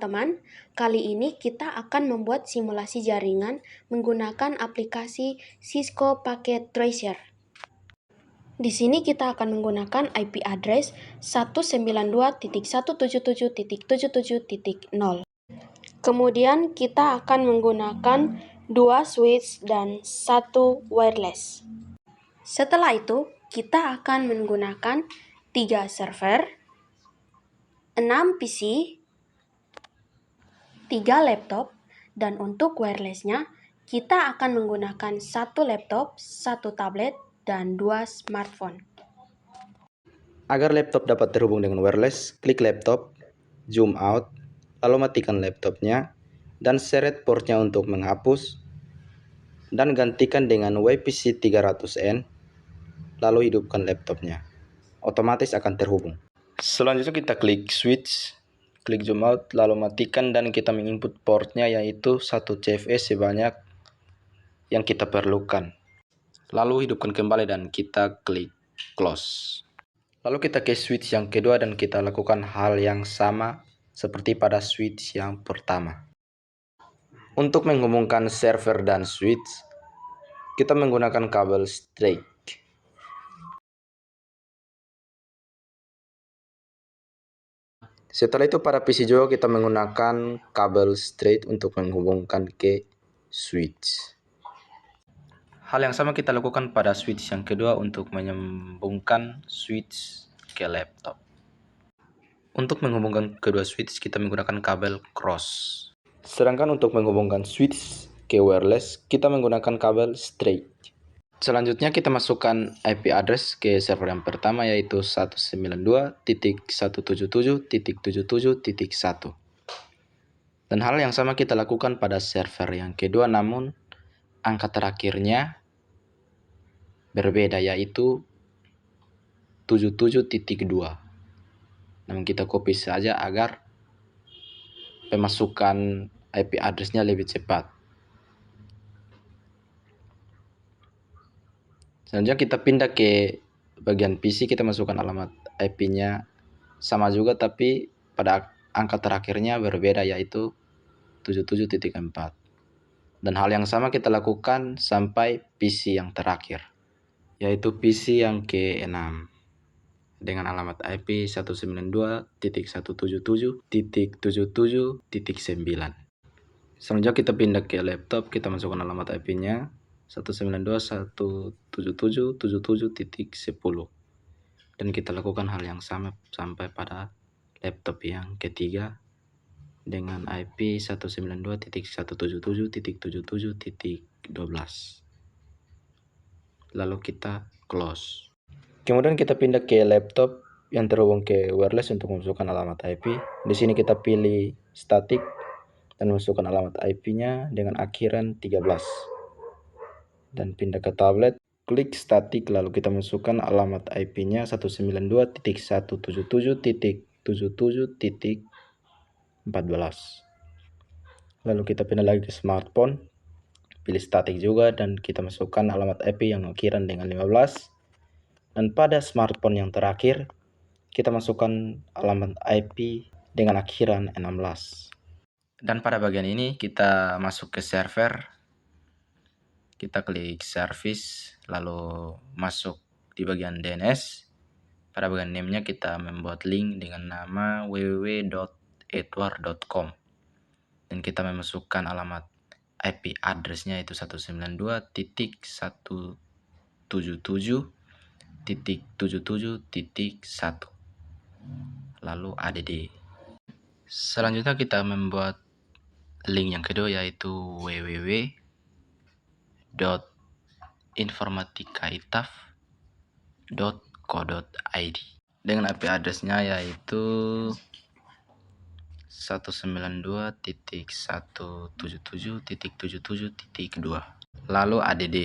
teman-teman, kali ini kita akan membuat simulasi jaringan menggunakan aplikasi Cisco Packet Tracer. Di sini kita akan menggunakan IP address 192.177.77.0. Kemudian kita akan menggunakan 2 switch dan 1 wireless. Setelah itu, kita akan menggunakan 3 server, 6 PC, 3 laptop, dan untuk wirelessnya, kita akan menggunakan 1 laptop, 1 tablet, dan 2 smartphone. Agar laptop dapat terhubung dengan wireless, klik laptop, zoom out, lalu matikan laptopnya, dan seret portnya untuk menghapus, dan gantikan dengan WPC 300N, lalu hidupkan laptopnya. Otomatis akan terhubung. Selanjutnya kita klik switch, klik zoom out, lalu matikan dan kita menginput portnya yaitu 1 CFS sebanyak yang kita perlukan. Lalu hidupkan kembali dan kita klik close. Lalu kita ke switch yang kedua dan kita lakukan hal yang sama seperti pada switch yang pertama. Untuk menghubungkan server dan switch, kita menggunakan kabel straight. Setelah itu pada PC juga kita menggunakan kabel straight untuk menghubungkan ke switch. Hal yang sama kita lakukan pada switch yang kedua untuk menyambungkan switch ke laptop. Untuk menghubungkan kedua switch kita menggunakan kabel cross. Sedangkan untuk menghubungkan switch ke wireless kita menggunakan kabel straight. Selanjutnya kita masukkan IP address ke server yang pertama yaitu 192.177.77.1. Dan hal yang sama kita lakukan pada server yang kedua namun angka terakhirnya berbeda yaitu 77.2. Namun kita copy saja agar pemasukan IP address-nya lebih cepat. Selanjutnya kita pindah ke bagian PC, kita masukkan alamat IP-nya sama juga tapi pada angka terakhirnya berbeda yaitu 77.4. Dan hal yang sama kita lakukan sampai PC yang terakhir yaitu PC yang ke-6 dengan alamat IP 192.177.77.9. Selanjutnya kita pindah ke laptop, kita masukkan alamat IP-nya 192.177.77.10 dan kita lakukan hal yang sama sampai pada laptop yang ketiga dengan IP 192.177.77.12. Lalu kita close. Kemudian kita pindah ke laptop yang terhubung ke wireless untuk memasukkan alamat IP. Di sini kita pilih static dan masukkan alamat IP-nya dengan akhiran 13. Dan pindah ke tablet, klik static lalu kita masukkan alamat IP-nya 192.177.77.14. Lalu kita pindah lagi ke smartphone, pilih static juga dan kita masukkan alamat IP yang akhiran dengan 15. Dan pada smartphone yang terakhir, kita masukkan alamat IP dengan akhiran 16. Dan pada bagian ini kita masuk ke server, kita klik service, lalu masuk di bagian DNS. Pada bagian name-nya kita membuat link dengan nama www.edward.com. Dan kita memasukkan alamat IP address-nya itu 192.177.77.1 lalu add. Selanjutnya kita membuat link yang kedua yaitu www.informatikaitaf.co.id dengan IP address-nya yaitu 192.177.77.2 lalu add.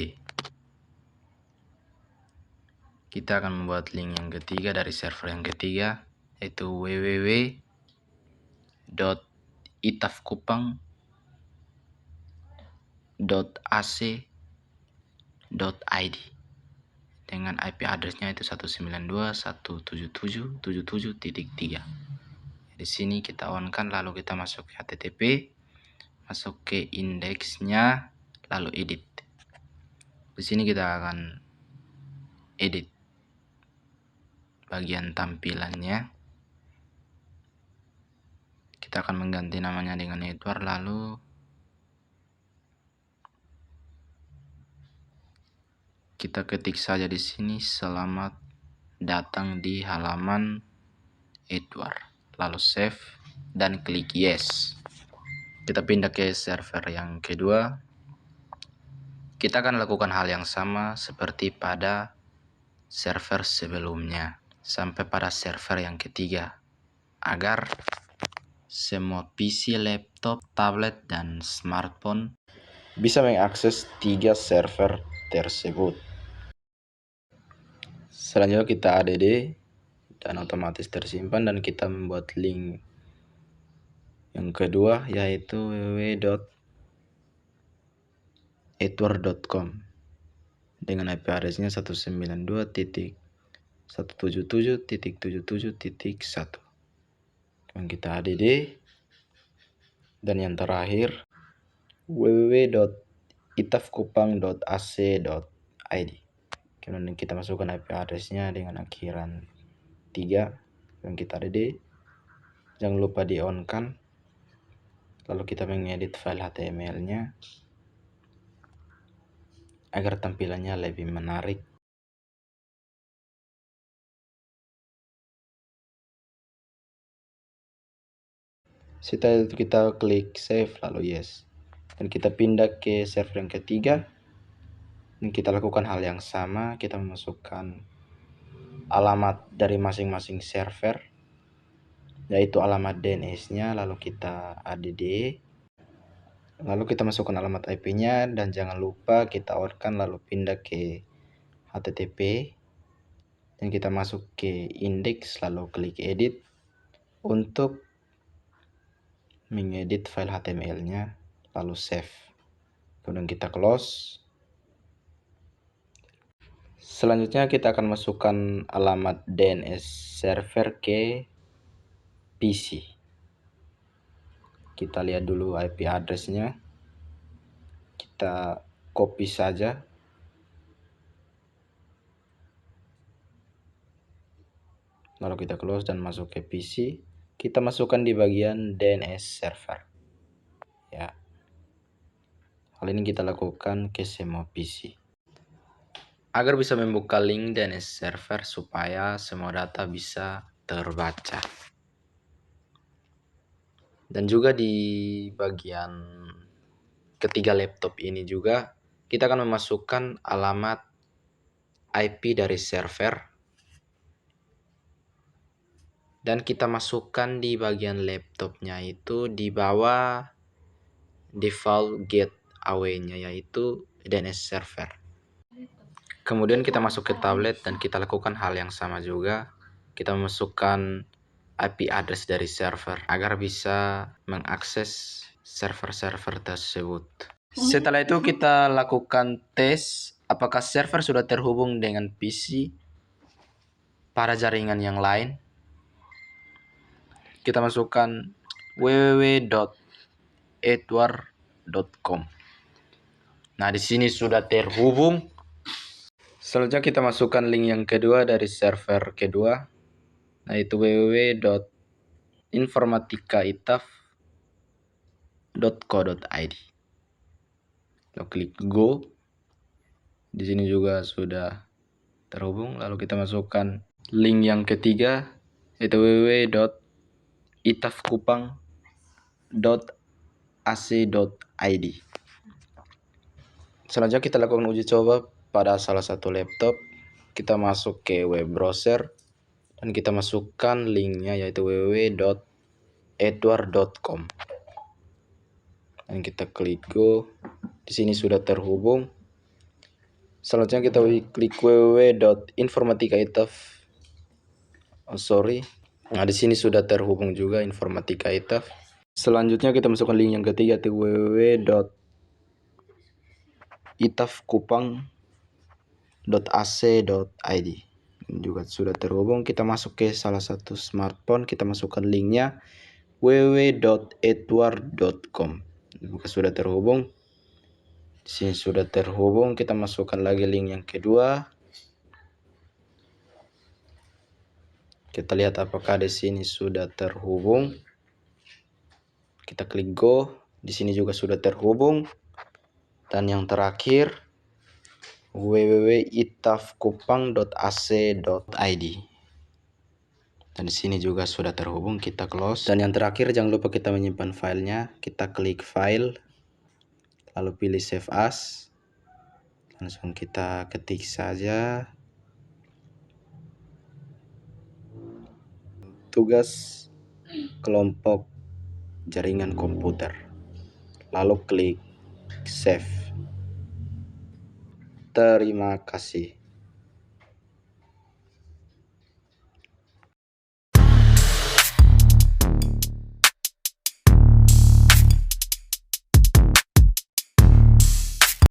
Kita akan membuat link yang ketiga dari server yang ketiga yaitu www.itafkupang.ac.id dengan IP address-nya itu 192.177.77.3. Di sini kita on-kan, lalu kita masuk ke HTTP, masuk ke indeksnya, lalu edit. Di sini kita akan edit bagian tampilannya. Kita akan mengganti namanya dengan Edward, lalu kita ketik saja di sini selamat datang di halaman Edward, lalu save dan klik yes. Kita pindah ke server yang kedua. Kita akan lakukan hal yang sama seperti pada server sebelumnya sampai pada server yang ketiga, agar semua PC, laptop, tablet, dan smartphone bisa mengakses 3 server tersebut. Selanjutnya kita add dan otomatis tersimpan, dan kita membuat link yang kedua yaitu www.edward.com dengan IP address-nya 192.177.77.1. Kemudian kita add dan yang terakhir www.itafkupang.ac.id. Kemudian kita masukkan IP address-nya dengan akhiran 3. Kemudian kita add, jangan lupa di on kan, lalu kita mengedit file HTML-nya agar tampilannya lebih menarik. Setelah itu kita klik save lalu yes, dan kita pindah ke server yang ketiga dan kita lakukan hal yang sama. Kita memasukkan alamat dari masing-masing server, yaitu alamat DNS-nya, lalu kita add, lalu kita masukkan alamat IP-nya, dan jangan lupa kita on-kan lalu pindah ke HTTP dan kita masuk ke indeks lalu klik edit untuk mengedit file HTML-nya, lalu save. Kemudian kita close. Selanjutnya kita akan masukkan alamat DNS server ke PC. Kita lihat dulu IP address-nya. Kita copy saja. Lalu kita close dan masuk ke PC. Kita masukkan di bagian DNS server. Ya. Hal ini kita lakukan ke semua PC agar bisa membuka link DNS server supaya semua data bisa terbaca. Dan juga di bagian ketiga laptop ini juga kita akan memasukkan alamat IP dari server, dan kita masukkan di bagian laptopnya itu di bawah default gateway-nya, yaitu DNS server. Kemudian kita masuk ke tablet dan kita lakukan hal yang sama juga. Kita memasukkan IP address dari server agar bisa mengakses server-server tersebut. Setelah itu kita lakukan tes apakah server sudah terhubung dengan PC pada jaringan yang lain. Kita masukkan www.edward.com. Nah, di sini sudah terhubung. Selanjutnya kita masukkan link yang kedua dari server kedua, yaitu www.informatikaitaf.co.id. Lalu klik go. Di sini juga sudah terhubung. Lalu kita masukkan link yang ketiga, yaitu www.itafkupang.ac.id. Selanjutnya kita lakukan uji coba pada salah satu laptop. Kita masuk ke web browser dan kita masukkan linknya, yaitu www.edward.com. Dan kita klik go. Di sini sudah terhubung. Selanjutnya kita klik www.informatikaitaf. Nah, di sini sudah terhubung juga Informatika Itaf. Selanjutnya kita masukkan link yang ketiga, yaitu www.itafkupang.ac.id. Ini juga sudah terhubung. Kita masuk ke salah satu smartphone, kita masukkan linknya www.edward.com. Buka sudah terhubung. Di sini sudah terhubung. Kita masukkan lagi link yang kedua. Kita lihat apakah di sini sudah terhubung. Kita klik go. Di sini juga sudah terhubung. Dan yang terakhir www.itafkupang.ac.id. Dan di sini juga sudah terhubung, kita close. Dan yang terakhir jangan lupa kita menyimpan filenya. Kita klik file, lalu pilih save as. Langsung kita ketik saja tugas kelompok jaringan komputer. Lalu klik save. Terima kasih.